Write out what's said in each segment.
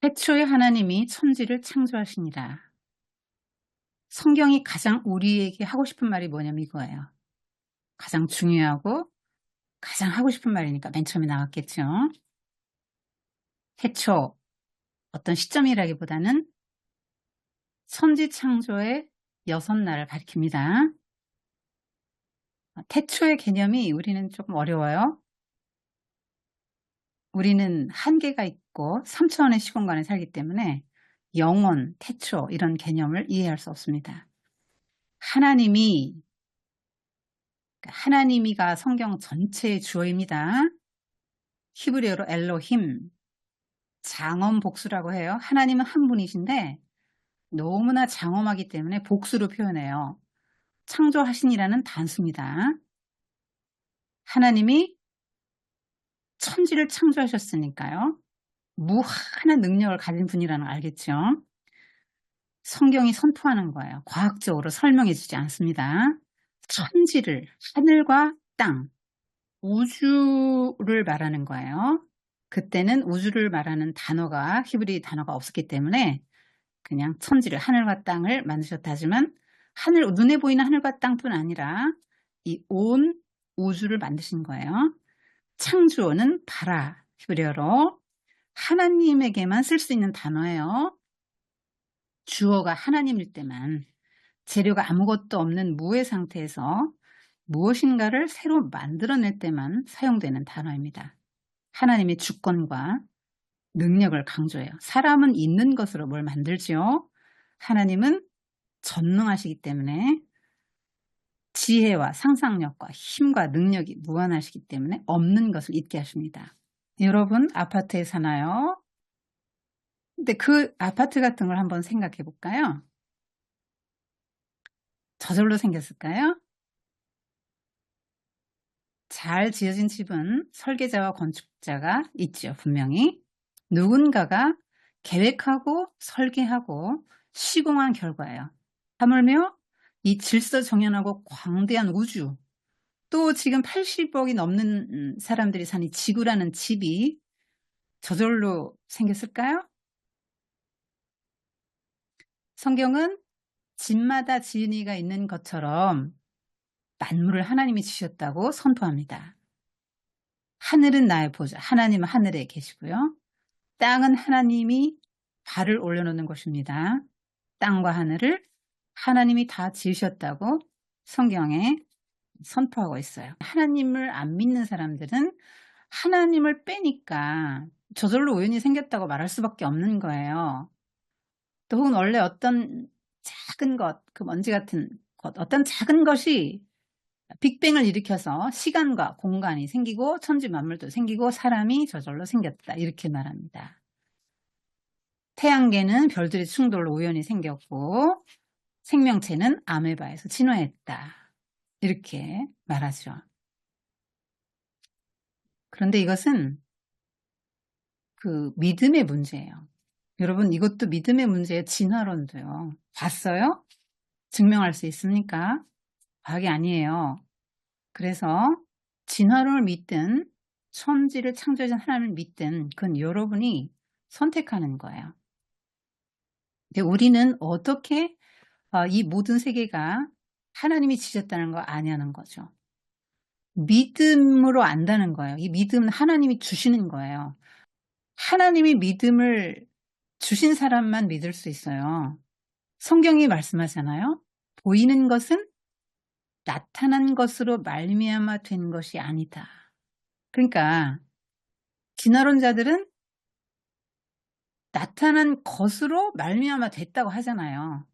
태초에 하나님이 천지를 창조하시니라. 성경이 가장 우리에게 하고 싶은 말이 뭐냐면 이거예요. 가장 중요하고 가장 하고 싶은 말이니까 맨 처음에 나왔겠죠. 태초, 어떤 시점이라기보다는 천지 창조의 6날을 가리킵니다. 태초의 개념이 우리는 조금 어려워요. 우리는 한계가 있고 3차원의 시공간에 살기 때문에 영원, 태초 이런 개념을 이해할 수 없습니다. 하나님이가 성경 전체의 주어입니다. 히브리어로 엘로힘, 장엄 복수라고 해요. 하나님은 한 분이신데 너무나 장엄하기 때문에 복수로 표현해요. 창조하신이라는 단수입니다. 하나님이 천지를 창조하셨으니까요. 무한한 능력을 가진 분이라는 걸 알겠죠? 성경이 선포하는 거예요. 과학적으로 설명해 주지 않습니다. 천지를, 하늘과 땅, 우주를 말하는 거예요. 그때는 우주를 말하는 단어가, 히브리 단어가 없었기 때문에 그냥 천지를, 하늘과 땅을 만드셨다 하지만 눈에 보이는 하늘과 땅뿐 아니라 이 온 우주를 만드신 거예요. 창조는 바라, 히브리어로 하나님에게만 쓸 수 있는 단어예요. 주어가 하나님일 때만, 재료가 아무것도 없는 무의 상태에서 무엇인가를 새로 만들어낼 때만 사용되는 단어입니다. 하나님의 주권과 능력을 강조해요. 사람은 있는 것으로 뭘 만들지요. 하나님은 전능하시기 때문에 지혜와 상상력과 힘과 능력이 무한하시기 때문에 없는 것을 있게 하십니다. 여러분 아파트에 사나요? 근데 그 아파트 같은 걸 한번 생각해 볼까요? 저절로 생겼을까요? 잘 지어진 집은 설계자와 건축자가 있죠, 분명히. 누군가가 계획하고 설계하고 시공한 결과예요. 하물며 이 질서정연하고 광대한 우주, 또 지금 80억이 넘는 사람들이 사는 지구라는 집이 저절로 생겼을까요? 성경은 집마다 지은이가 있는 것처럼 만물을 하나님이 지으셨다고 선포합니다. 하늘은 나의 보좌, 하나님은 하늘에 계시고요. 땅은 하나님이 발을 올려놓는 곳입니다. 땅과 하늘을 하나님이 다 지으셨다고 성경에 선포하고 있어요. 하나님을 안 믿는 사람들은 하나님을 빼니까 저절로 우연히 생겼다고 말할 수밖에 없는 거예요. 또 혹은 원래 어떤 작은 것, 그 먼지 같은 것, 어떤 작은 것이 빅뱅을 일으켜서 시간과 공간이 생기고 천지 만물도 생기고 사람이 저절로 생겼다, 이렇게 말합니다. 태양계는 별들의 충돌로 우연히 생겼고 생명체는 아메바에서 진화했다, 이렇게 말하죠. 그런데 이것은 그 믿음의 문제예요. 여러분, 이것도 믿음의 문제예요. 진화론도요. 봤어요? 증명할 수 있습니까? 과학이 아니에요. 그래서 진화론을 믿든 천지를 창조하신 하나님을 믿든 그건 여러분이 선택하는 거예요. 근데 우리는 어떻게 이 모든 세계가 하나님이 지으셨다는 거 아냐는 거죠. 믿음으로 안다는 거예요. 이 믿음은 하나님이 주시는 거예요. 하나님이 믿음을 주신 사람만 믿을 수 있어요. 성경이 말씀하잖아요. 보이는 것은 나타난 것으로 말미암아 된 것이 아니다. 그러니까 진화론자들은 나타난 것으로 말미암아 됐다고 하잖아요.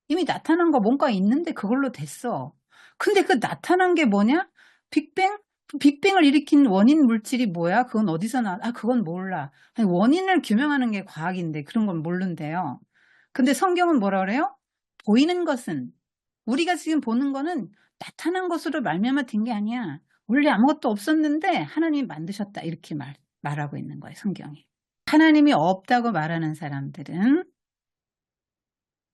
이미 나타난 거 뭔가 있는데 그걸로 됐어. 근데 그 나타난 게 뭐냐? 빅뱅? 빅뱅을 일으킨 원인 물질이 뭐야? 그건 어디서 그건 몰라. 아니, 원인을 규명하는 게 과학인데 그런 건 모른대요. 근데 성경은 뭐라 그래요? 보이는 것은, 우리가 지금 보는 거는 나타난 것으로 말미암아 된 게 아니야. 원래 아무것도 없었는데 하나님이 만드셨다, 이렇게 말하고 있는 거예요, 성경이. 하나님이 없다고 말하는 사람들은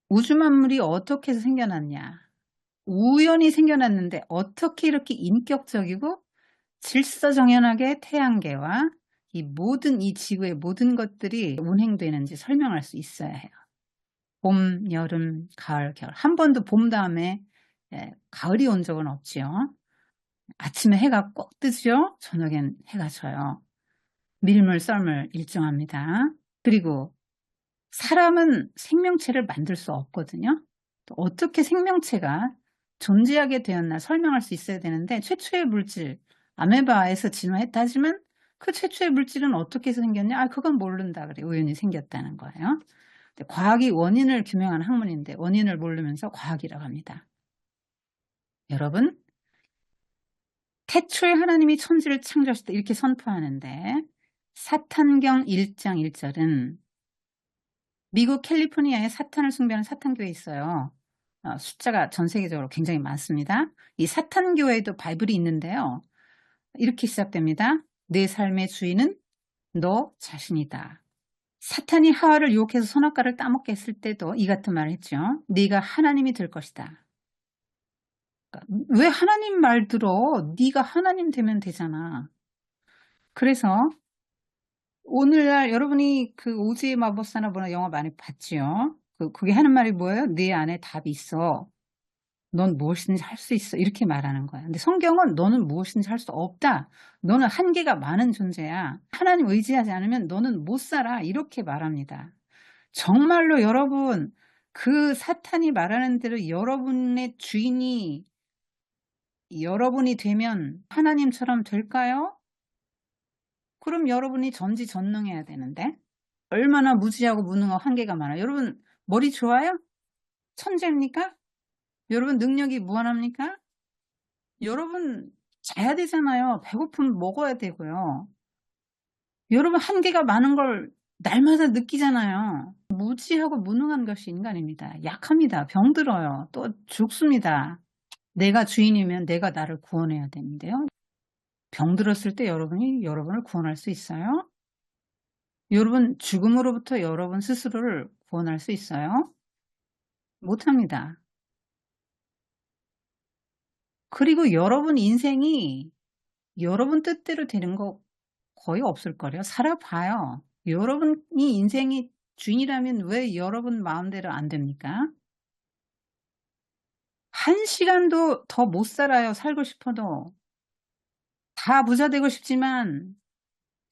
우주 만물이 어떻게 해서 생겨났냐, 우연히 생겨났는데 어떻게 이렇게 인격적이고 질서정연하게 태양계와 이 지구의 모든 것들이 운행되는지 설명할 수 있어야 해요. 봄, 여름, 가을, 겨울. 한 번도 봄 다음에 가을이 온 적은 없지요. 아침에 해가 꼭 뜨죠. 저녁엔 해가 져요. 밀물, 썰물 일정합니다. 그리고 사람은 생명체를 만들 수 없거든요. 또 어떻게 생명체가 존재하게 되었나 설명할 수 있어야 되는데 최초의 물질, 아메바에서 진화했다 하지만 그 최초의 물질은 어떻게 해서 생겼냐? 아, 그건 모른다 그래. 우연히 생겼다는 거예요. 근데 과학이 원인을 규명하는 학문인데 원인을 모르면서 과학이라고 합니다. 여러분, 태초에 하나님이 천지를 창조하실 때 이렇게 선포하는데 사탄경 1장 1절은 미국 캘리포니아에 사탄을 숭배하는 사탄교회 있어요. 숫자가 전 세계적으로 굉장히 많습니다. 이 사탄교회에도 바이블이 있는데요. 이렇게 시작됩니다. 내 삶의 주인은 너 자신이다. 사탄이 하와를 유혹해서 선악과를 따먹게 했을 때도 이 같은 말을 했죠. 네가 하나님이 될 것이다. 그러니까 왜 하나님 말 들어? 네가 하나님 되면 되잖아. 그래서 오늘날 여러분이 그 오즈의 마법사나 뭐나 영화 많이 봤지요? 그게 하는 말이 뭐예요? 네 안에 답이 있어. 넌 무엇이든지 할 수 있어. 이렇게 말하는 거야. 근데 성경은 너는 무엇이든지 할 수 없다. 너는 한계가 많은 존재야. 하나님 의지하지 않으면 너는 못 살아. 이렇게 말합니다. 정말로 여러분, 그 사탄이 말하는 대로 여러분의 주인이 여러분이 되면 하나님처럼 될까요? 그럼 여러분이 전지전능해야 되는데 얼마나 무지하고 무능하고 한계가 많아요. 여러분 머리 좋아요? 천재입니까? 여러분 능력이 무한합니까? 여러분 자야 되잖아요. 배고프면 먹어야 되고요. 여러분 한계가 많은 걸 날마다 느끼잖아요. 무지하고 무능한 것이 인간입니다. 약합니다. 병들어요. 또 죽습니다. 내가 주인이면 내가 나를 구원해야 되는데요. 병들었을 때 여러분이 여러분을 구원할 수 있어요? 여러분 죽음으로부터 여러분 스스로를 구원할 수 있어요? 못합니다. 그리고 여러분 인생이 여러분 뜻대로 되는 거 거의 없을걸요. 살아봐요. 여러분이 인생이 주인이라면 왜 여러분 마음대로 안 됩니까? 한 시간도 더 못 살아요. 살고 싶어도. 다 부자 되고 싶지만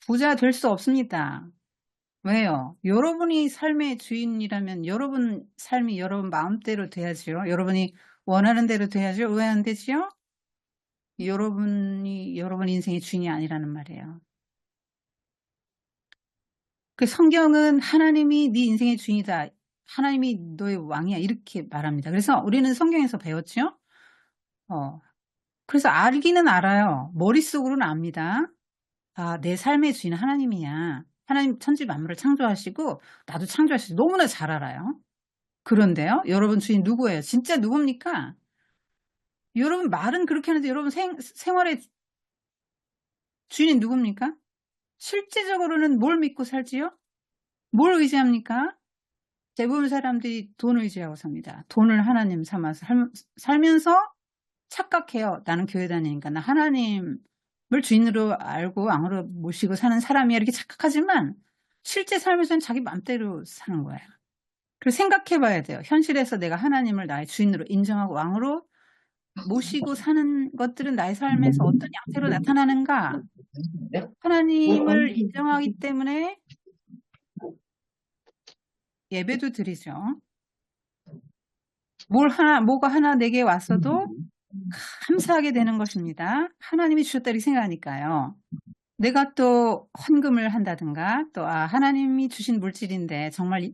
부자 될 수 없습니다. 왜요? 여러분이 삶의 주인이라면 여러분 삶이 여러분 마음대로 돼야지요. 여러분이 원하는 대로 돼야죠. 왜 안 되지요? 여러분이 여러분 인생의 주인이 아니라는 말이에요. 그 성경은 하나님이 네 인생의 주인이다. 하나님이 너의 왕이야. 이렇게 말합니다. 그래서 우리는 성경에서 배웠죠. 그래서 알기는 알아요. 머릿속으로는 압니다. 아, 내 삶의 주인은 하나님이야. 하나님 천지 만물을 창조하시고 나도 창조하시고 너무나 잘 알아요. 그런데요. 여러분 주인 누구예요? 진짜 누굽니까? 여러분 말은 그렇게 하는데 여러분 생활의 주인이 누굽니까? 실제적으로는 뭘 믿고 살지요? 뭘 의지합니까? 대부분 사람들이 돈을 의지하고 삽니다. 돈을 하나님 삼아서 살면서 착각해요. 나는 교회 다니니까 나 하나님을 주인으로 알고 왕으로 모시고 사는 사람이야 이렇게 착각하지만 실제 삶에서는 자기 맘대로 사는 거예요. 그래서 생각해 봐야 돼요. 현실에서 내가 하나님을 나의 주인으로 인정하고 왕으로 모시고 사는 것들은 나의 삶에서 어떤 양태로 나타나는가? 하나님을 인정하기 때문에 예배도 드리죠. 뭐가 하나 내게 왔어도 감사하게 되는 것입니다. 하나님이 주셨다 이렇게 생각하니까요. 내가 또 헌금을 한다든가 또 하나님이 주신 물질인데 정말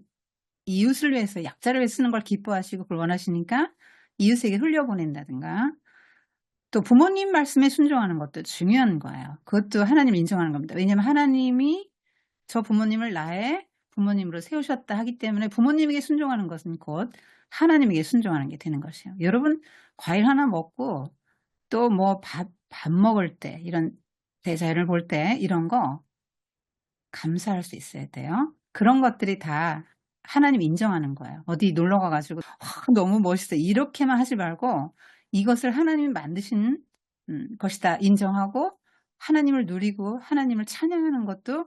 이웃을 위해서 약자를 위해서 쓰는 걸 기뻐하시고 그걸 원하시니까 이웃에게 흘려보낸다든가 또 부모님 말씀에 순종하는 것도 중요한 거예요. 그것도 하나님 인정하는 겁니다. 왜냐하면 하나님이 저 부모님을 나의 부모님으로 세우셨다 하기 때문에 부모님에게 순종하는 것은 곧 하나님에게 순종하는 게 되는 것이에요. 여러분 과일 하나 먹고 또 뭐 밥 먹을 때 이런 대자연을 볼 때 이런 거 감사할 수 있어야 돼요. 그런 것들이 다 하나님 인정하는 거예요. 어디 놀러 가가지고 너무 멋있어 이렇게만 하지 말고 이것을 하나님이 만드신 것이다 인정하고 하나님을 누리고 하나님을 찬양하는 것도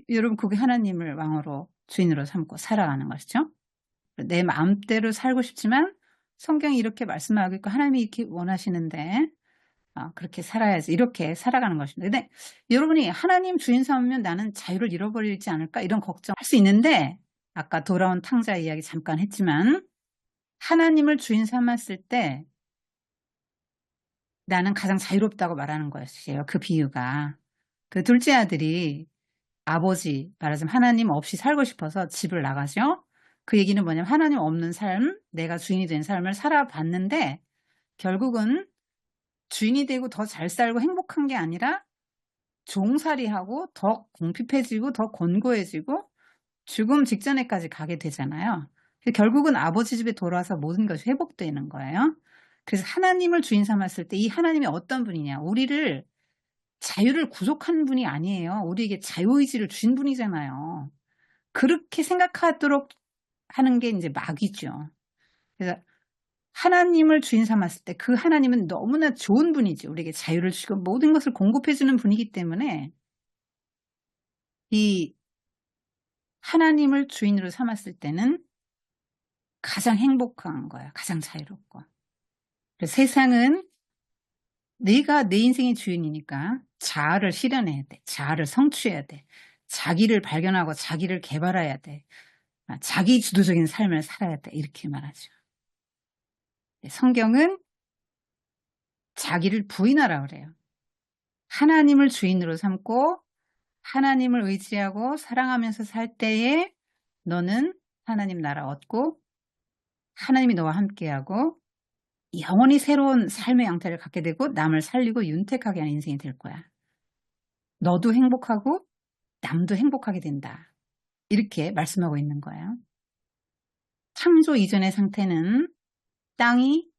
여러분 그게 하나님을 왕으로 주인으로 삼고 살아가는 것이죠. 내 마음대로 살고 싶지만 성경이 이렇게 말씀하고 있고 하나님이 이렇게 원하시는데 그렇게 살아야지 이렇게 살아가는 것입니다. 근데 여러분이 하나님 주인 삼으면 나는 자유를 잃어버리지 않을까 이런 걱정할 수 있는데 아까 돌아온 탕자 이야기 잠깐 했지만 하나님을 주인 삼았을 때 나는 가장 자유롭다고 말하는 것이에요. 그 비유가. 그 둘째 아들이 아버지 말하자면 하나님 없이 살고 싶어서 집을 나가죠. 그 얘기는 뭐냐면 하나님 없는 삶, 내가 주인이 된 삶을 살아봤는데 결국은 주인이 되고 더 잘 살고 행복한 게 아니라 종살이하고 더 궁핍해지고 더 곤고해지고 죽음 직전에까지 가게 되잖아요. 결국은 아버지 집에 돌아와서 모든 것이 회복되는 거예요. 그래서 하나님을 주인 삼았을 때 이 하나님이 어떤 분이냐. 우리를 자유를 구속한 분이 아니에요. 우리에게 자유의지를 주신 분이잖아요. 그렇게 생각하도록 하는 게 이제 마귀죠. 그래서 하나님을 주인 삼았을 때 그 하나님은 너무나 좋은 분이지. 우리에게 자유를 주시고 모든 것을 공급해 주는 분이기 때문에 이 하나님을 주인으로 삼았을 때는 가장 행복한 거야. 가장 자유롭고. 그래서 세상은 내가 내 인생의 주인이니까 자아를 실현해야 돼. 자아를 성취해야 돼. 자기를 발견하고 자기를 개발해야 돼. 자기 주도적인 삶을 살아야 돼. 이렇게 말하죠. 성경은 자기를 부인하라 그래요. 하나님을 주인으로 삼고 하나님을 의지하고 사랑하면서 살 때에 너는 하나님 나라 얻고 하나님이 너와 함께하고 영원히 새로운 삶의 양태를 갖게 되고 남을 살리고 윤택하게 하는 인생이 될 거야. 너도 행복하고 남도 행복하게 된다. 이렇게 말씀하고 있는 거예요. 창조 이전의 상태는 땅이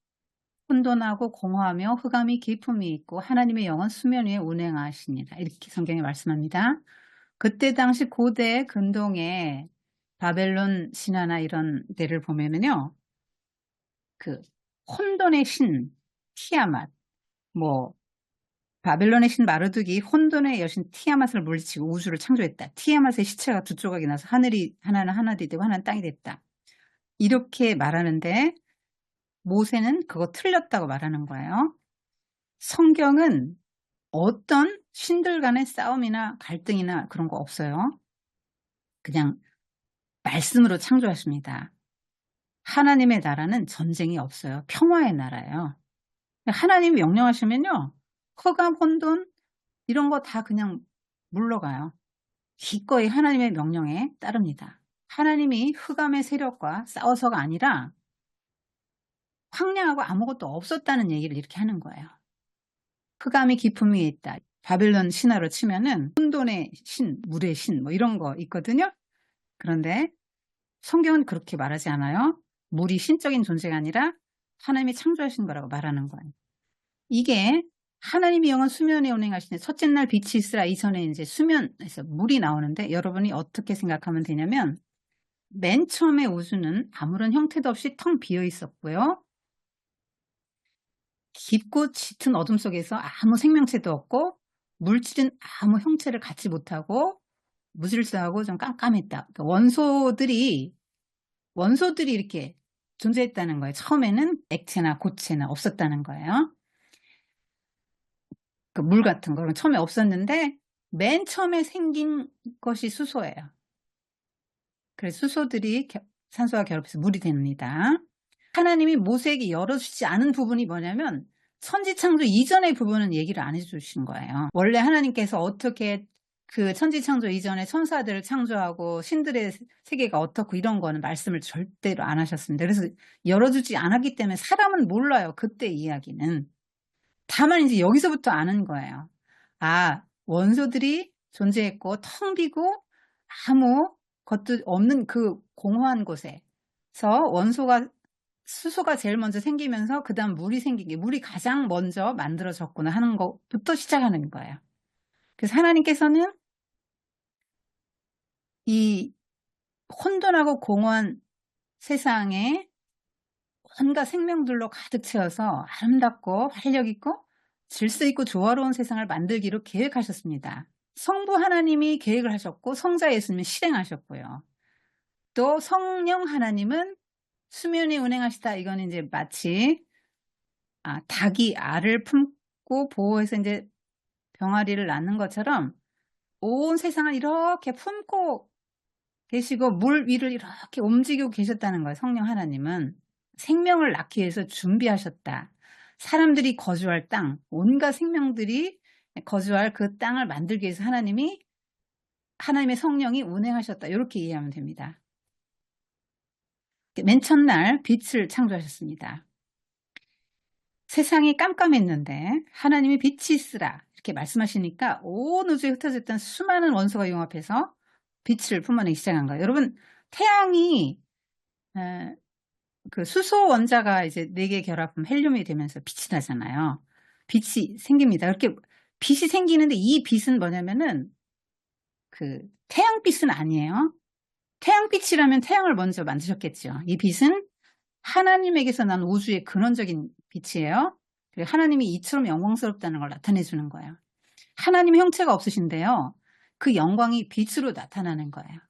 혼돈하고 공허하며 흑암이 깊음이 있고 하나님의 영은 수면 위에 운행하시니라. 이렇게 성경이 말씀합니다. 그때 당시 고대 근동의 바벨론 신화나 이런 데를 보면은요. 그 혼돈의 신 티아맛, 뭐 바벨론의 신 마르둑이 혼돈의 여신 티아맛을 물리치고 우주를 창조했다. 티아맛의 시체가 두 조각이 나서 하늘이 하나는 하늘이 되고 하나는 땅이 됐다. 이렇게 말하는데 모세는 그거 틀렸다고 말하는 거예요. 성경은 어떤 신들 간의 싸움이나 갈등이나 그런 거 없어요. 그냥 말씀으로 창조하십니다. 하나님의 나라는 전쟁이 없어요. 평화의 나라예요. 하나님이 명령하시면요. 흑암, 혼돈 이런 거 다 그냥 물러가요. 기꺼이 하나님의 명령에 따릅니다. 하나님이 흑암의 세력과 싸워서가 아니라 황량하고 아무것도 없었다는 얘기를 이렇게 하는 거예요. 흑암이 깊음 위에 있다. 바벨론 신화로 치면은 혼돈의 신, 물의 신 뭐 이런 거 있거든요. 그런데 성경은 그렇게 말하지 않아요. 물이 신적인 존재가 아니라 하나님이 창조하신 거라고 말하는 거예요. 이게 하나님이 영원 수면에 운행하시는 첫째 날 빛이 있으라 이전에 이제 수면에서 물이 나오는데 여러분이 어떻게 생각하면 되냐면 맨 처음에 우주는 아무런 형태도 없이 텅 비어 있었고요. 깊고 짙은 어둠 속에서 아무 생명체도 없고 물질은 아무 형체를 갖지 못하고 무질서하고 좀 깜깜했다. 그러니까 원소들이 이렇게 존재했다는 거예요. 처음에는 액체나 고체나 없었다는 거예요. 그 물 같은 거 처음에 없었는데 맨 처음에 생긴 것이 수소예요. 그래서 수소들이 산소와 결합해서 물이 됩니다. 하나님이 모세에게 열어주지 않은 부분이 뭐냐면 천지창조 이전의 부분은 얘기를 안 해주신 거예요. 원래 하나님께서 어떻게 그 천지창조 이전에 천사들을 창조하고 신들의 세계가 어떻고 이런 거는 말씀을 절대로 안 하셨습니다. 그래서 열어주지 않았기 때문에 사람은 몰라요. 그때 이야기는. 다만 이제 여기서부터 아는 거예요. 원소들이 존재했고 텅 비고 아무 것도 없는 그 공허한 곳에서 수소가 제일 먼저 생기면서 그 다음 물이 생긴 게 물이 가장 먼저 만들어졌구나 하는 것부터 시작하는 거예요. 그래서 하나님께서는 이 혼돈하고 공허한 세상에 온갖 생명들로 가득 채워서 아름답고 활력 있고 질서 있고 조화로운 세상을 만들기로 계획하셨습니다. 성부 하나님이 계획을 하셨고 성자 예수님은 실행하셨고요. 또 성령 하나님은 수면이 운행하시다. 이거는 이제 마치 닭이 알을 품고 보호해서 이제 병아리를 낳는 것처럼 온 세상을 이렇게 품고 계시고 물 위를 이렇게 움직이고 계셨다는 거예요. 성령 하나님은 생명을 낳기 위해서 준비하셨다. 사람들이 거주할 땅, 온갖 생명들이 거주할 그 땅을 만들기 위해서 하나님의 성령이 운행하셨다. 이렇게 이해하면 됩니다. 맨 첫날 빛을 창조하셨습니다. 세상이 깜깜했는데 하나님이 빛이 있으라 이렇게 말씀하시니까 온 우주에 흩어졌던 수많은 원소가 융합해서 빛을 품어내기 시작한 거예요. 여러분, 태양이 그 수소 원자가 이제 4개 결합하면 헬륨이 되면서 빛이 나잖아요. 빛이 생깁니다. 이렇게 빛이 생기는데 이 빛은 뭐냐면은 그 태양빛은 아니에요. 태양빛이라면 태양을 먼저 만드셨겠죠. 이 빛은 하나님에게서 난 우주의 근원적인 빛이에요. 그리고 하나님이 이처럼 영광스럽다는 걸 나타내 주는 거예요. 하나님의 형체가 없으신데요. 그 영광이 빛으로 나타나는 거예요.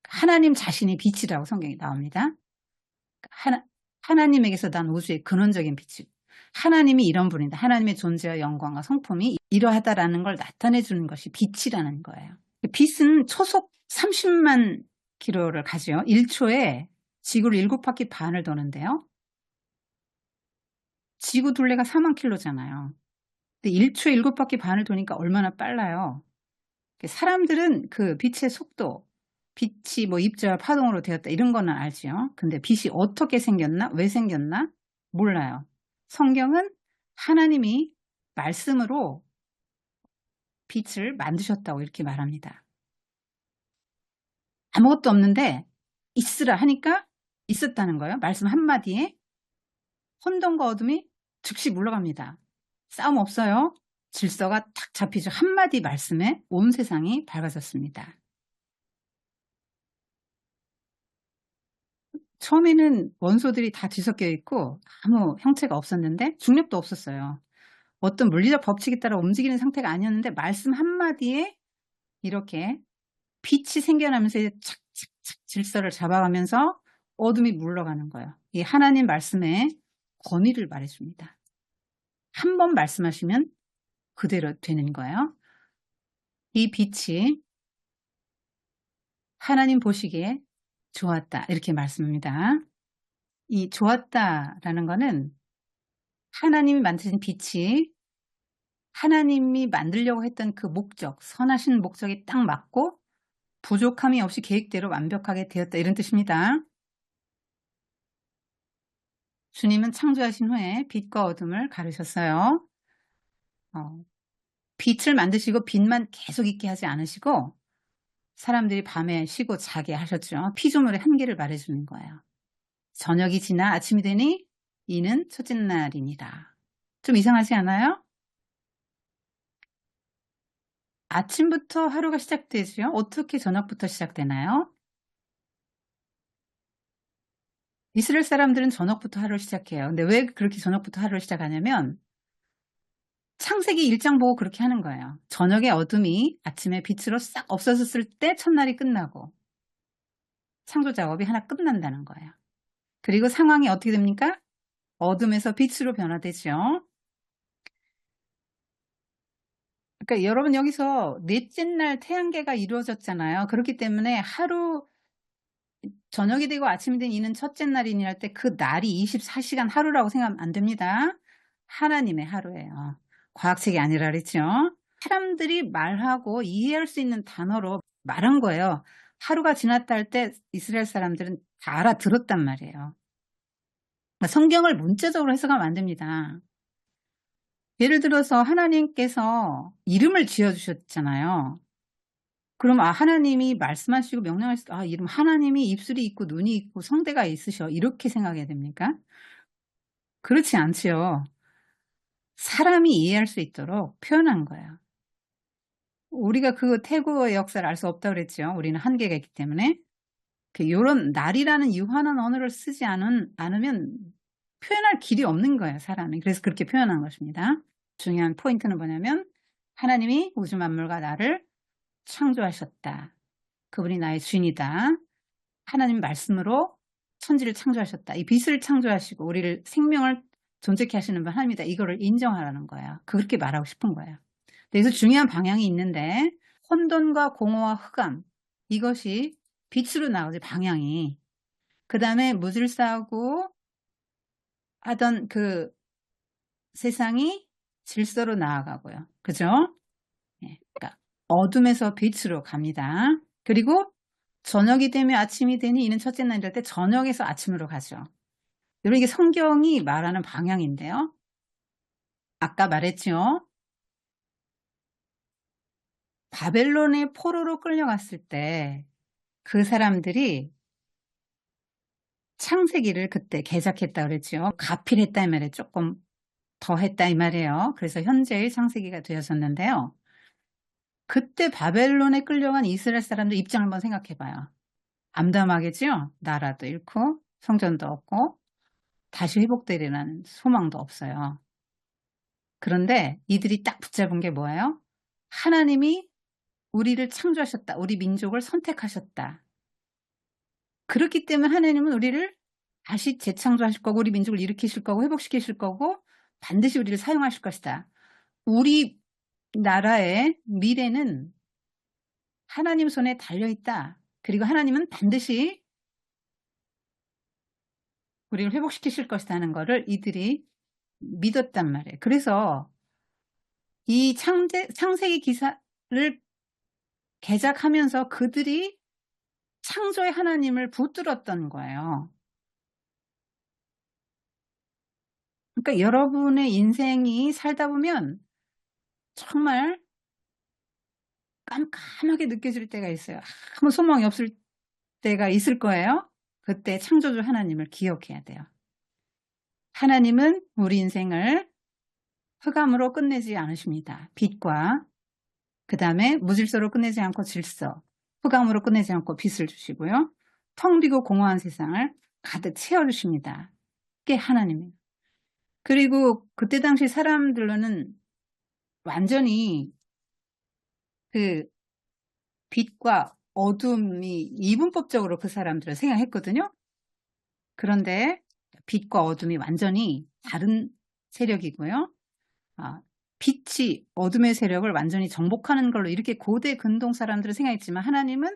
하나님 자신이 빛이라고 성경에 나옵니다. 하나님에게서 난 우주의 근원적인 빛이. 하나님이 이런 분이다. 하나님의 존재와 영광과 성품이 이러하다라는 걸 나타내 주는 것이 빛이라는 거예요. 빛은 초속 30만 킬로를 가지요. 1초에 지구를 7바퀴 반을 도는데요. 지구 둘레가 4만 킬로잖아요. 근데 1초에 7바퀴 반을 도니까 얼마나 빨라요. 사람들은 그 빛의 속도, 빛이 뭐 입자와 파동으로 되었다 이런 거는 알지요. 근데 빛이 어떻게 생겼나, 왜 생겼나 몰라요. 성경은 하나님이 말씀으로 빛을 만드셨다고 이렇게 말합니다. 아무것도 없는데 있으라 하니까 있었다는 거예요. 말씀 한마디에 혼돈과 어둠이 즉시 물러갑니다. 싸움 없어요. 질서가 탁 잡히죠. 한마디 말씀에 온 세상이 밝아졌습니다. 처음에는 원소들이 다 뒤섞여 있고 아무 형체가 없었는데 중력도 없었어요. 어떤 물리적 법칙에 따라 움직이는 상태가 아니었는데 말씀 한마디에 이렇게 빛이 생겨나면서 착착착 질서를 잡아가면서 어둠이 물러가는 거예요. 이 하나님 말씀의 권위를 말해줍니다. 한 번 말씀하시면 그대로 되는 거예요. 이 빛이 하나님 보시기에 좋았다 이렇게 말씀합니다. 이 좋았다라는 거는 하나님이 만드신 빛이 하나님이 만들려고 했던 그 목적, 선하신 목적에 딱 맞고 부족함이 없이 계획대로 완벽하게 되었다 이런 뜻입니다. 주님은 창조하신 후에 빛과 어둠을 가르셨어요. 빛을 만드시고 빛만 계속 있게 하지 않으시고 사람들이 밤에 쉬고 자게 하셨죠. 피조물의 한계를 말해주는 거예요. 저녁이 지나 아침이 되니 이는 첫째 날이니라. 좀 이상하지 않아요? 아침부터 하루가 시작되죠. 어떻게 저녁부터 시작되나요? 이스라엘 사람들은 저녁부터 하루를 시작해요. 근데 왜 그렇게 저녁부터 하루를 시작하냐면 창세기 1장 보고 그렇게 하는 거예요. 저녁의 어둠이 아침에 빛으로 싹 없어졌을 때 첫날이 끝나고 창조 작업이 하나 끝난다는 거예요. 그리고 상황이 어떻게 됩니까? 어둠에서 빛으로 변화되죠. 그러니까 여러분 여기서 넷째 날 태양계가 이루어졌잖아요. 그렇기 때문에 하루 저녁이 되고 아침이 된 이는 첫째 날이니 할 때 그 날이 24시간 하루라고 생각하면 안 됩니다. 하나님의 하루예요. 과학책이 아니라 그랬죠. 사람들이 말하고 이해할 수 있는 단어로 말한 거예요. 하루가 지났다 할 때 이스라엘 사람들은 다 알아들었단 말이에요. 성경을 문자적으로 해석하면 안 됩니다. 예를 들어서 하나님께서 이름을 지어주셨잖아요. 그럼 하나님이 말씀하시고 명령하시고 이름 하나님이 입술이 있고 눈이 있고 성대가 있으셔 이렇게 생각해야 됩니까? 그렇지 않지요. 사람이 이해할 수 있도록 표현한 거예요. 우리가 그 태국어의 역사를 알 수 없다고 그랬죠. 우리는 한계가 있기 때문에. 이런 날이라는 유한한 언어를 쓰지 않으면 표현할 길이 없는 거예요. 사람이. 그래서 그렇게 표현한 것입니다. 중요한 포인트는 뭐냐면 하나님이 우주 만물과 나를 창조하셨다. 그분이 나의 주인이다. 하나님 말씀으로 천지를 창조하셨다. 이 빛을 창조하시고 우리를 생명을 존재케 하시는 분 하나님이다. 이거를 인정하라는 거예요. 그렇게 말하고 싶은 거예요. 그래서 중요한 방향이 있는데 혼돈과 공허와 흑암 이것이 빛으로 나오지 방향이. 그 다음에 무질서하고 하던 그 세상이 질서로 나아가고요. 그죠? 예, 그러니까 어둠에서 빛으로 갑니다. 그리고 저녁이 되면 아침이 되니 이는 첫째 날일 때 저녁에서 아침으로 가죠. 여러분 이게 성경이 말하는 방향인데요. 아까 말했죠. 바벨론의 포로로 끌려갔을 때 그 사람들이 창세기를 그때 개작했다 그랬죠. 가필했다 이 말이에요. 조금 더 했다 이 말이에요. 그래서 현재의 창세기가 되었었는데요. 그때 바벨론에 끌려간 이스라엘 사람들 입장 한번 생각해 봐요. 암담하겠죠? 나라도 잃고 성전도 없고 다시 회복되리라는 소망도 없어요. 그런데 이들이 딱 붙잡은 게 뭐예요? 하나님이 우리를 창조하셨다. 우리 민족을 선택하셨다. 그렇기 때문에 하나님은 우리를 다시 재창조하실 거고 우리 민족을 일으키실 거고 회복시키실 거고 반드시 우리를 사용하실 것이다. 우리 나라의 미래는 하나님 손에 달려있다. 그리고 하나님은 반드시 우리를 회복시키실 것이다 하는 거를 이들이 믿었단 말이에요. 그래서 이 창세기 기사를 개작하면서 그들이 창조의 하나님을 붙들었던 거예요. 그러니까 여러분의 인생이 살다 보면 정말 깜깜하게 느껴질 때가 있어요. 아무 소망이 없을 때가 있을 거예요. 그때 창조주 하나님을 기억해야 돼요. 하나님은 우리 인생을 흑암으로 끝내지 않으십니다. 빛과 그 다음에 무질서로 끝내지 않고 질서, 흑암으로 끝내지 않고 빛을 주시고요. 텅 비고 공허한 세상을 가득 채워주십니다. 그게 하나님이에요. 그리고 그때 당시 사람들로는 완전히 그 빛과 어둠이 이분법적으로 그 사람들을 생각했거든요. 그런데 빛과 어둠이 완전히 다른 세력이고요. 빛이 어둠의 세력을 완전히 정복하는 걸로 이렇게 고대 근동 사람들은 생각했지만 하나님은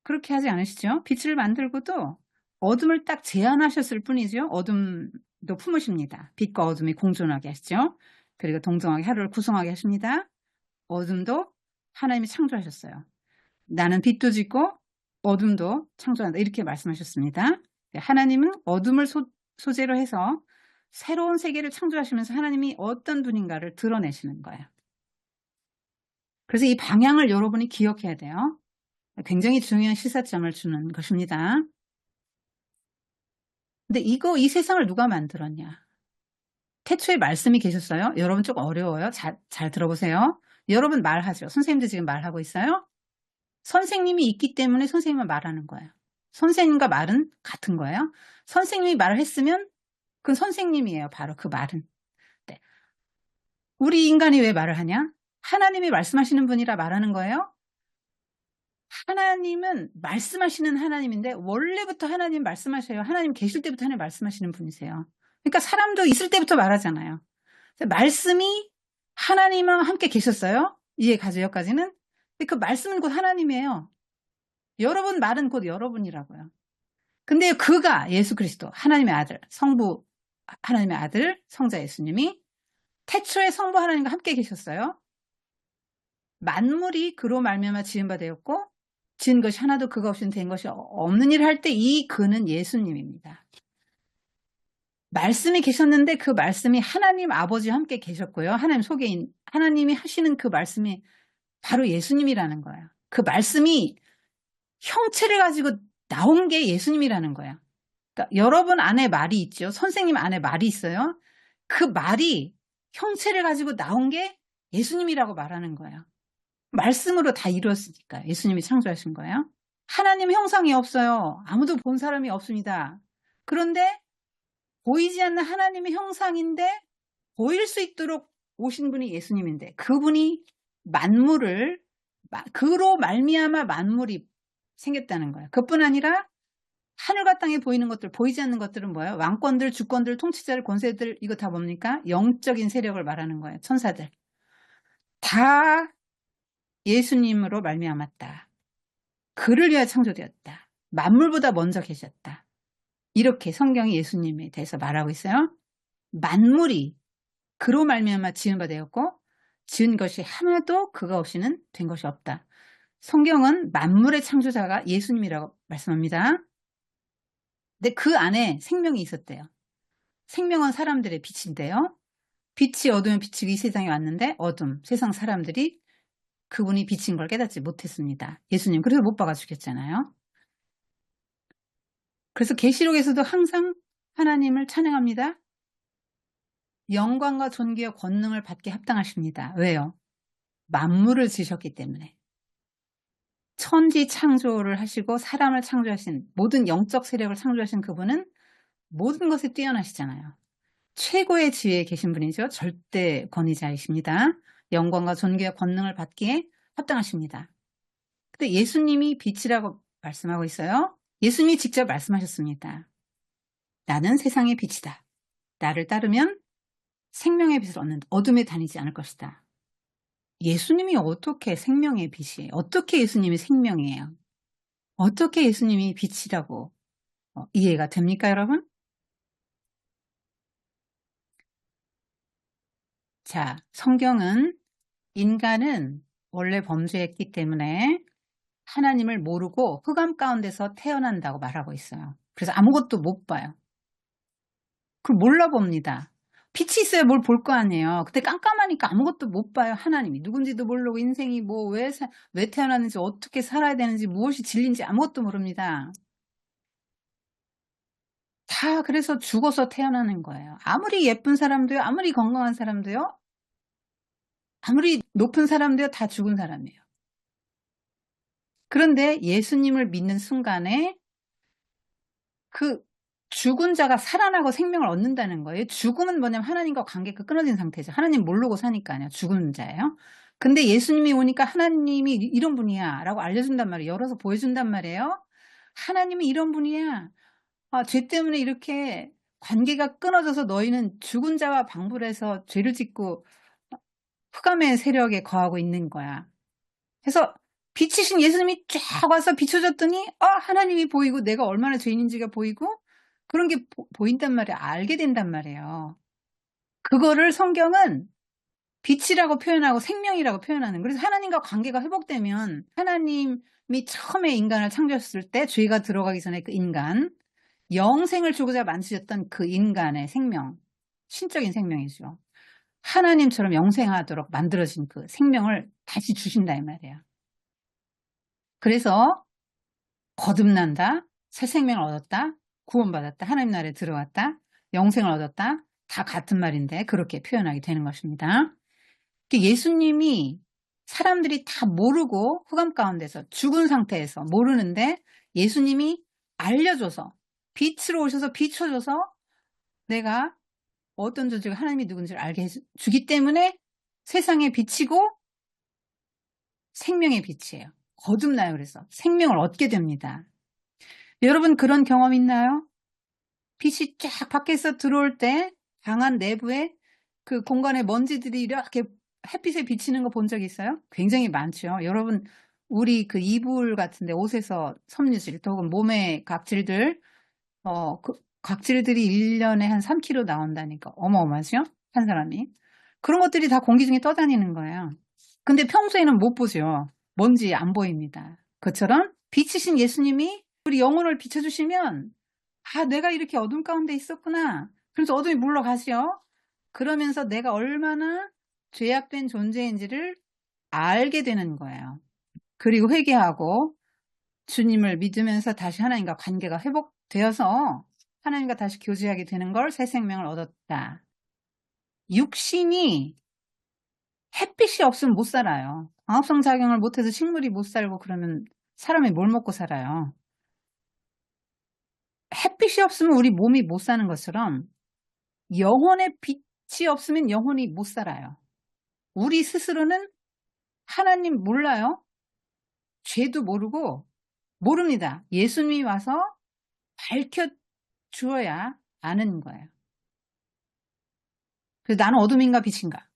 그렇게 하지 않으시죠. 빛을 만들고도 어둠을 딱 제한하셨을 뿐이죠. 어둠도 품으십니다. 빛과 어둠이 공존하게 하시죠. 그리고 동정하게 하루를 구성하게 하십니다. 어둠도 하나님이 창조하셨어요. 나는 빛도 짓고 어둠도 창조한다. 이렇게 말씀하셨습니다. 하나님은 어둠을 소재로 해서 새로운 세계를 창조하시면서 하나님이 어떤 분인가를 드러내시는 거예요. 그래서 이 방향을 여러분이 기억해야 돼요. 굉장히 중요한 시사점을 주는 것입니다. 근데 이 세상을 누가 만들었냐? 태초에 말씀이 계셨어요? 여러분 조금 어려워요. 잘 들어보세요. 여러분 말하죠. 선생님도 지금 말하고 있어요. 선생님이 있기 때문에 선생님은 말하는 거예요. 선생님과 말은 같은 거예요. 선생님이 말을 했으면 그건 선생님이에요. 바로 그 말은. 네. 우리 인간이 왜 말을 하냐? 하나님이 말씀하시는 분이라 말하는 거예요. 하나님은 말씀하시는 하나님인데 원래부터 하나님 말씀하셔요. 하나님 계실 때부터 하나님 말씀하시는 분이세요. 그러니까 사람도 있을 때부터 말하잖아요. 말씀이 하나님과 함께 계셨어요. 이해 가죠? 여기까지는. 근데 그 말씀은 곧 하나님이에요. 여러분 말은 곧 여러분이라고요. 근데 그가 예수 그리스도 하나님의 아들 성부 하나님의 아들 성자 예수님이 태초에 성부 하나님과 함께 계셨어요. 만물이 그로 말미암아 지은 바 되었고 지은 것이 하나도 그가 없이는 된 것이 없는 일을 할 때 이 그는 예수님입니다. 말씀이 계셨는데 그 말씀이 하나님 아버지와 함께 계셨고요. 하나님 속에 하나님이 하시는 그 말씀이 바로 예수님이라는 거예요. 그 말씀이 형체를 가지고 나온 게 예수님이라는 거예요. 그러니까 여러분 안에 말이 있죠. 선생님 안에 말이 있어요. 그 말이 형체를 가지고 나온 게 예수님이라고 말하는 거예요. 말씀으로 다 이루었으니까 예수님이 창조하신 거예요. 하나님 형상이 없어요. 아무도 본 사람이 없습니다. 그런데 보이지 않는 하나님의 형상인데 보일 수 있도록 오신 분이 예수님인데 그분이 만물을 그로 말미암아 만물이 생겼다는 거예요. 그뿐 아니라 하늘과 땅에 보이는 것들, 보이지 않는 것들은 뭐예요? 왕권들, 주권들, 통치자들, 권세들, 이거 다 뭡니까? 영적인 세력을 말하는 거예요. 천사들. 다 예수님으로 말미암았다. 그를 위하여 창조되었다. 만물보다 먼저 계셨다. 이렇게 성경이 예수님에 대해서 말하고 있어요. 만물이 그로 말미암아 지은 바 되었고 지은 것이 하나도 그가 없이는 된 것이 없다. 성경은 만물의 창조자가 예수님이라고 말씀합니다. 근데 그 안에 생명이 있었대요. 생명은 사람들의 빛인데요. 빛이 어두면 비치고 이 세상에 왔는데 어둠, 세상 사람들이 그분이 빛인 걸 깨닫지 못했습니다. 예수님 그래서 못 박아 죽였잖아요. 그래서 계시록에서도 항상 하나님을 찬양합니다. 영광과 존귀와 권능을 받게 합당하십니다. 왜요? 만물을 지으셨기 때문에. 천지 창조를 하시고 사람을 창조하신 모든 영적 세력을 창조하신 그분은 모든 것에 뛰어나시잖아요. 최고의 지위에 계신 분이죠. 절대 권위자이십니다. 영광과 존귀와 권능을 받기에 합당하십니다. 근데 예수님이 빛이라고 말씀하고 있어요. 예수님이 직접 말씀하셨습니다. 나는 세상의 빛이다. 나를 따르면 생명의 빛을 얻는다. 어둠에 다니지 않을 것이다. 예수님이 어떻게 생명의 빛이에요? 어떻게 예수님이 생명이에요? 어떻게 예수님이 빛이라고 이해가 됩니까, 여러분? 자, 성경은 인간은 원래 범죄했기 때문에 하나님을 모르고 흑암 가운데서 태어난다고 말하고 있어요. 그래서 아무것도 못 봐요. 그걸 몰라봅니다. 빛이 있어야 뭘 볼 거 아니에요. 그때 깜깜하니까 아무것도 못 봐요. 하나님이 누군지도 모르고 인생이 뭐 왜 태어났는지 어떻게 살아야 되는지 무엇이 진리인지 아무것도 모릅니다. 다 그래서 죽어서 태어나는 거예요. 아무리 예쁜 사람도요. 아무리 건강한 사람도요. 아무리 높은 사람도요. 다 죽은 사람이에요. 그런데 예수님을 믿는 순간에 그 죽은 자가 살아나고 생명을 얻는다는 거예요. 죽음은 뭐냐면 하나님과 관계가 끊어진 상태죠. 하나님 모르고 사니까요. 죽은 자예요. 근데 예수님이 오니까 하나님이 이런 분이야 라고 알려준단 말이에요. 열어서 보여준단 말이에요. 하나님이 이런 분이야. 죄 때문에 이렇게 관계가 끊어져서 너희는 죽은 자와 방불해서 죄를 짓고 흑암의 세력에 거하고 있는 거야. 그래서 빛이신 예수님이 쫙 와서 비춰줬더니 하나님이 보이고 내가 얼마나 죄인인지가 보이고 그런 게 보인단 말이에요. 알게 된단 말이에요. 그거를 성경은 빛이라고 표현하고 생명이라고 표현하는. 그래서 하나님과 관계가 회복되면 하나님이 처음에 인간을 창조했을 때 죄가 들어가기 전에 그 인간 영생을 주고자 만드셨던 그 인간의 생명, 신적인 생명이죠. 하나님처럼 영생하도록 만들어진 그 생명을 다시 주신다 이 말이에요. 그래서 거듭난다, 새 생명을 얻었다, 구원받았다, 하나님 나라에 들어왔다, 영생을 얻었다, 다 같은 말인데 그렇게 표현하게 되는 것입니다. 예수님이 사람들이 다 모르고 흑암 가운데서 죽은 상태에서 모르는데 예수님이 알려줘서 빛으로 오셔서 비춰줘서 내가 어떤 존재가 하나님이 누군지를 알게 해주기 때문에 세상에 비치고 생명의 빛이에요. 거듭나요. 그래서 생명을 얻게 됩니다. 여러분 그런 경험 있나요? 빛이 쫙 밖에서 들어올 때 방안 내부에 그 공간에 먼지들이 이렇게 햇빛에 비치는 거 본 적 있어요? 굉장히 많죠. 여러분 우리 그 이불 같은데 옷에서 섬유질 혹은 몸의 각질들 그 각질들이 1년에 한 3kg 나온다니까 어마어마하죠? 한 사람이. 그런 것들이 다 공기 중에 떠다니는 거예요. 근데 평소에는 못 보죠. 먼지 안 보입니다. 그처럼 빛이신 예수님이 우리 영혼을 비춰주시면 내가 이렇게 어둠 가운데 있었구나. 그래서 어둠이 물러가시오. 그러면서 내가 얼마나 죄악된 존재인지를 알게 되는 거예요. 그리고 회개하고 주님을 믿으면서 다시 하나님과 관계가 회복되어서 하나님과 다시 교제하게 되는 걸 새 생명을 얻었다. 육신이 햇빛이 없으면 못 살아요. 광합성 작용을 못해서 식물이 못 살고 그러면 사람이 뭘 먹고 살아요? 햇빛이 없으면 우리 몸이 못 사는 것처럼 영혼의 빛이 없으면 영혼이 못 살아요. 우리 스스로는 하나님 몰라요. 죄도 모르고 모릅니다. 예수님이 와서 밝혀 주어야 아는 거예요. 그래서 나는 어둠인가 빛인가?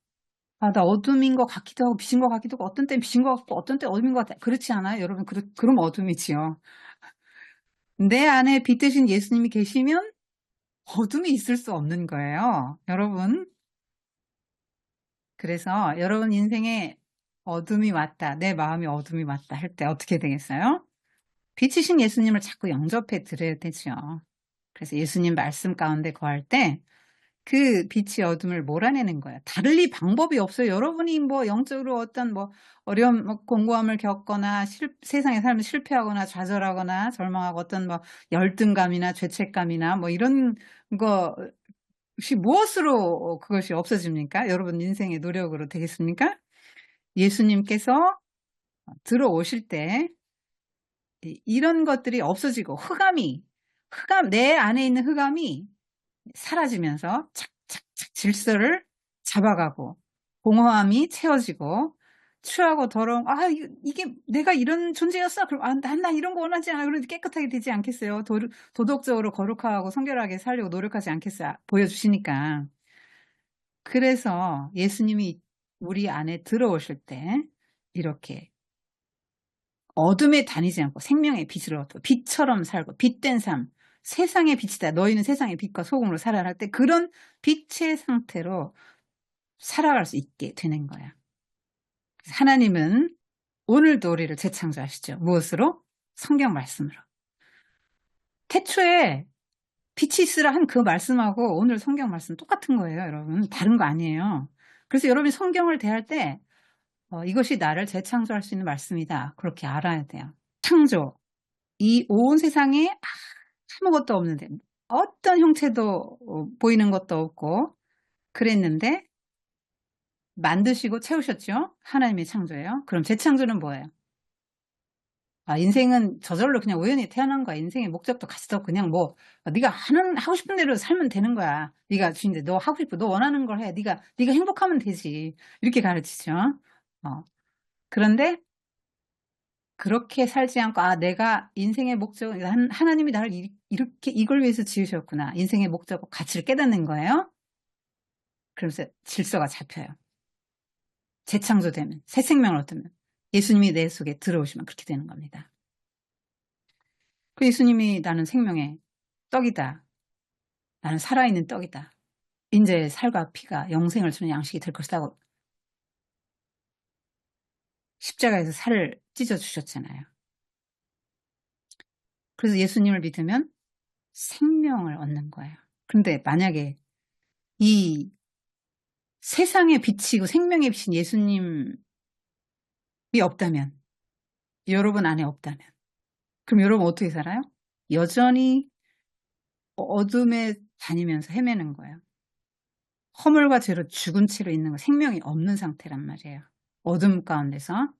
아, 나 어둠인 것 같기도 하고 빛인 것 같기도 하고 어떤 때는 빛인 것 같고 어떤 때 어둠인 것 같아. 그렇지 않아요? 여러분, 그럼 어둠이지요. 내 안에 빛 대신 예수님이 계시면 어둠이 있을 수 없는 거예요. 여러분. 그래서 여러분 인생에 어둠이 왔다. 내 마음이 어둠이 왔다 할 때 어떻게 되겠어요? 빛이신 예수님을 자꾸 영접해 드려야 되죠. 그래서 예수님 말씀 가운데 거할 때 그 빛이 어둠을 몰아내는 거예요. 다르리 방법이 없어요. 여러분이 뭐 영적으로 어떤 뭐 어려움, 뭐 공고함을 겪거나 세상의 삶을 실패하거나 좌절하거나 절망하고 어떤 뭐 열등감이나 죄책감이나 뭐 이런 것이 무엇으로 그것이 없어집니까? 여러분 인생의 노력으로 되겠습니까? 예수님께서 들어오실 때 이런 것들이 없어지고 내 안에 있는 흑암이 사라지면서 착착착 질서를 잡아가고 공허함이 채워지고 추하고 더러운 이게 내가 이런 존재였어? 그럼 난 이런 거 원하지 않아. 그런데 깨끗하게 되지 않겠어요? 도덕적으로 거룩하고 성결하게 살려고 노력하지 않겠어요? 보여주시니까. 그래서 예수님이 우리 안에 들어오실 때 이렇게 어둠에 다니지 않고 생명의 빛을 얻고 빛처럼 살고 빛된 삶, 세상의 빛이다. 너희는 세상의 빛과 소금으로 살아라 할 때 그런 빛의 상태로 살아갈 수 있게 되는 거야. 하나님은 오늘도 우리를 재창조하시죠. 무엇으로? 성경 말씀으로. 태초에 빛이 있으라 한 그 말씀하고 오늘 성경 말씀 똑같은 거예요, 여러분. 다른 거 아니에요. 그래서 여러분이 성경을 대할 때 이것이 나를 재창조할 수 있는 말씀이다. 그렇게 알아야 돼요. 창조. 이 온 세상에 아무것도 없는데 어떤 형체도 보이는 것도 없고 그랬는데 만드시고 채우셨죠? 하나님의 창조예요. 그럼 재창조는 뭐예요? 인생은 저절로 그냥 우연히 태어난 거야. 인생의 목적도 가치도 그냥 뭐 네가 하고 싶은 대로 살면 되는 거야. 네가 주인데 너 하고 싶어. 너 원하는 걸 해. 네가 행복하면 되지. 이렇게 가르치죠. 그런데 그렇게 살지 않고 내가 인생의 목적 하나님이 나를 이렇게 이걸 위해서 지으셨구나. 인생의 목적과 가치를 깨닫는 거예요. 그러면서 질서가 잡혀요. 재창조되면 새 생명을 얻으면 예수님이 내 속에 들어오시면 그렇게 되는 겁니다. 그 예수님이 나는 생명의 떡이다. 나는 살아있는 떡이다. 인자의 살과 피가 영생을 주는 양식이 될 것이다 고 십자가에서 살을 찢어주셨잖아요. 그래서 예수님을 믿으면 생명을 얻는 거예요. 그런데 만약에 이 세상의 빛이고 생명의 빛인 예수님이 없다면, 여러분 안에 없다면, 그럼 여러분 어떻게 살아요? 여전히 어둠에 다니면서 헤매는 거예요. 허물과 죄로 죽은 채로 있는 거, 생명이 없는 상태란 말이에요. 어둠 가운데서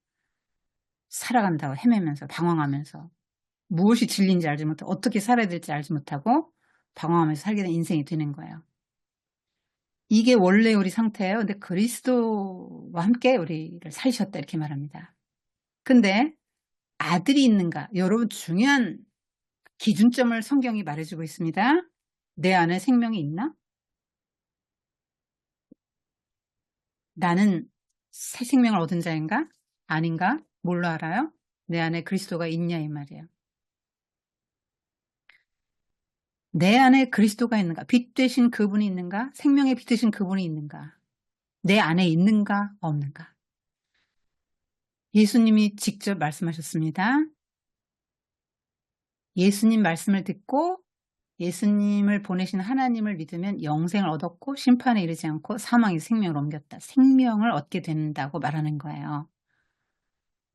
살아간다고 헤매면서 방황하면서 무엇이 진리인지 알지 못하고 어떻게 살아야 될지 알지 못하고 방황하면서 살게 된 인생이 되는 거예요. 이게 원래 우리 상태예요. 근데 그리스도와 함께 우리를 살리셨다 이렇게 말합니다. 근데 아들이 있는가? 여러분 중요한 기준점을 성경이 말해주고 있습니다. 내 안에 생명이 있나? 나는 새 생명을 얻은 자인가? 아닌가? 뭘로 알아요? 내 안에 그리스도가 있냐 이 말이에요. 내 안에 그리스도가 있는가? 빛 되신 그분이 있는가? 생명의 빛 되신 그분이 있는가? 내 안에 있는가? 없는가? 예수님이 직접 말씀하셨습니다. 예수님 말씀을 듣고 예수님을 보내신 하나님을 믿으면 영생을 얻었고 심판에 이르지 않고 사망의 생명을 옮겼다. 생명을 얻게 된다고 말하는 거예요.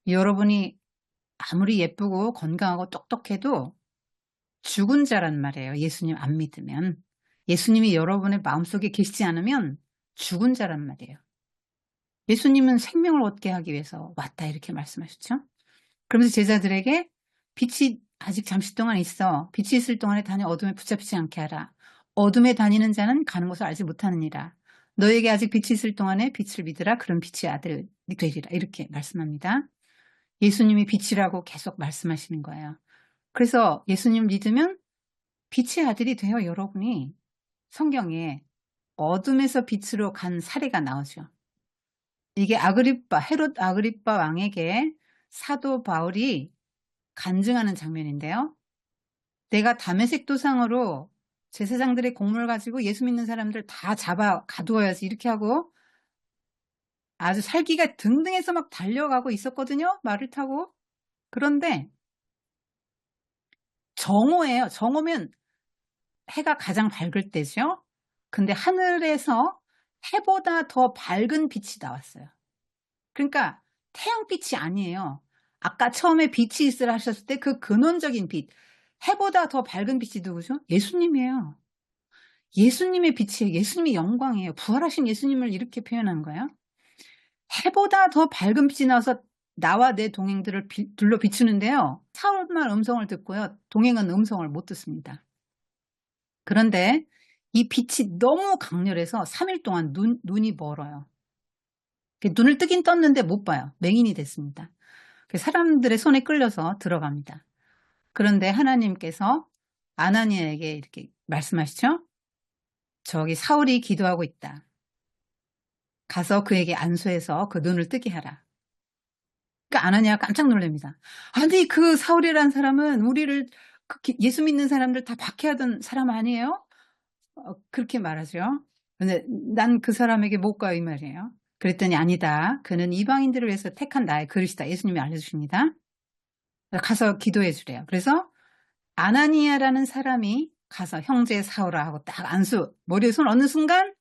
여러분이 아무리 예쁘고 건강하고 똑똑해도 죽은 자란 말이에요. 예수님 안 믿으면. 예수님이 여러분의 마음속에 계시지 않으면 죽은 자란 말이에요. 예수님은 생명을 얻게 하기 위해서 왔다 이렇게 말씀하셨죠. 그러면서 제자들에게 빛이 아직 잠시 동안 있어. 빛이 있을 동안에 다니 어둠에 붙잡히지 않게 하라. 어둠에 다니는 자는 가는 곳을 알지 못하느니라. 너에게 아직 빛이 있을 동안에 빛을 믿으라. 그런 빛의 아들이 되리라. 이렇게 말씀합니다. 예수님이 빛이라고 계속 말씀하시는 거예요. 그래서 예수님 믿으면 빛의 아들이 돼요. 여러분이 성경에 어둠에서 빛으로 간 사례가 나오죠. 이게 헤롯 아그리빠 왕에게 사도 바울이 간증하는 장면인데요. 내가 다메섹 도상으로 제사장들의 공물 가지고 예수 믿는 사람들 다 잡아 가두어야지 이렇게 하고 아주 살기가 등등해서 막 달려가고 있었거든요. 말을 타고. 그런데 정오예요. 정오면 해가 가장 밝을 때죠. 근데 하늘에서 해보다 더 밝은 빛이 나왔어요. 그러니까 태양빛이 아니에요. 아까 처음에 빛이 있으라 하셨을 때 그 근원적인 빛, 해보다 더 밝은 빛이 누구죠? 예수님이에요. 예수님의 빛이에요. 예수님의 영광이에요. 부활하신 예수님을 이렇게 표현한 거예요. 해보다 더 밝은 빛이 나와서 나와 내 동행들을 둘러 비추는데요. 사울만 음성을 듣고요. 동행은 음성을 못 듣습니다. 그런데 이 빛이 너무 강렬해서 3일 동안 눈이 멀어요. 눈을 뜨긴 떴는데 못 봐요. 맹인이 됐습니다. 사람들의 손에 끌려서 들어갑니다. 그런데 하나님께서 아나니아에게 이렇게 말씀하시죠. 저기 사울이 기도하고 있다. 가서 그에게 안수해서 그 눈을 뜨게 하라. 그러니까 아나니아가 깜짝 놀랍니다. 아니 그 사울이라는 사람은 우리를 예수 믿는 사람들 다 박해하던 사람 아니에요? 그렇게 말하죠. 근데 난 그 사람에게 못 가요 이 말이에요. 그랬더니 아니다. 그는 이방인들을 위해서 택한 나의 그릇이다. 예수님이 알려주십니다. 가서 기도해 주래요. 그래서 아나니아라는 사람이 가서 형제 사울아 하고 딱 안수 머리에 손 얹는 순간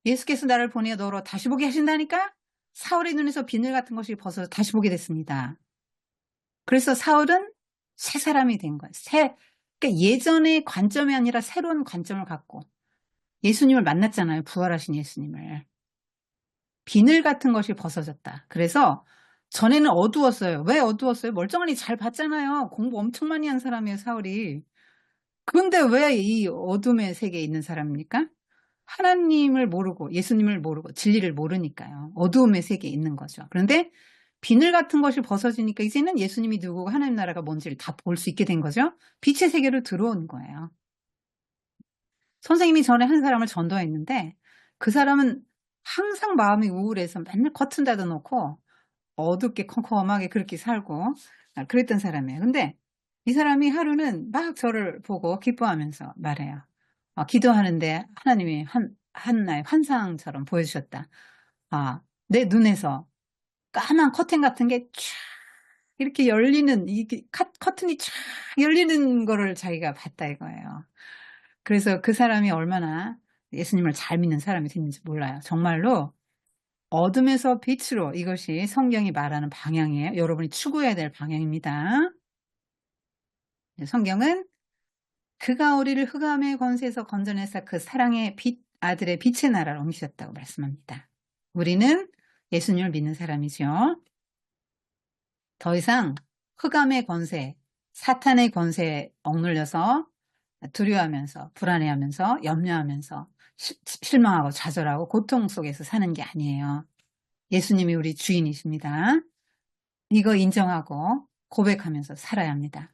예수께서 나를 보내어 너로 다시 보게 하신다니까 사울의 눈에서 비늘 같은 것이 벗어서 다시 보게 됐습니다. 그래서 사울은 새 사람이 된 거예요. 그러니까 예전의 관점이 아니라 새로운 관점을 갖고 예수님을 만났잖아요. 부활하신 예수님을. 비늘 같은 것이 벗어졌다. 그래서 전에는 어두웠어요. 왜 어두웠어요? 멀쩡하니 잘 봤잖아요. 공부 엄청 많이 한 사람이에요, 사울이. 그런데 왜 이 어둠의 세계에 있는 사람입니까? 하나님을 모르고 예수님을 모르고 진리를 모르니까요. 어두움의 세계에 있는 거죠. 그런데 비늘 같은 것이 벗어지니까 이제는 예수님이 누구고 하나님 나라가 뭔지를 다 볼 수 있게 된 거죠. 빛의 세계로 들어온 거예요. 선생님이 전에 한 사람을 전도했는데 그 사람은 항상 마음이 우울해서 맨날 커튼 닫아놓고 어둡게 컴컴하게 그렇게 살고 그랬던 사람이에요. 근데 이 사람이 하루는 막 저를 보고 기뻐하면서 말해요. 기도하는데 하나님이 하나의 환상처럼 보여주셨다. 내 눈에서 까만 커튼 같은 게 쫙 이렇게 열리는 이게 커튼이 쫙 열리는 거를 자기가 봤다 이거예요. 그래서 그 사람이 얼마나 예수님을 잘 믿는 사람이 됐는지 몰라요. 정말로 어둠에서 빛으로 이것이 성경이 말하는 방향이에요. 여러분이 추구해야 될 방향입니다. 성경은 그가 우리를 흑암의 권세에서 건져내사 그 사랑의 빛 아들의 빛의 나라로 옮기셨다고 말씀합니다. 우리는 예수님을 믿는 사람이죠. 더 이상 흑암의 권세, 사탄의 권세에 억눌려서 두려워하면서 불안해하면서 염려하면서 실망하고 좌절하고 고통 속에서 사는 게 아니에요. 예수님이 우리 주인이십니다. 이거 인정하고 고백하면서 살아야 합니다.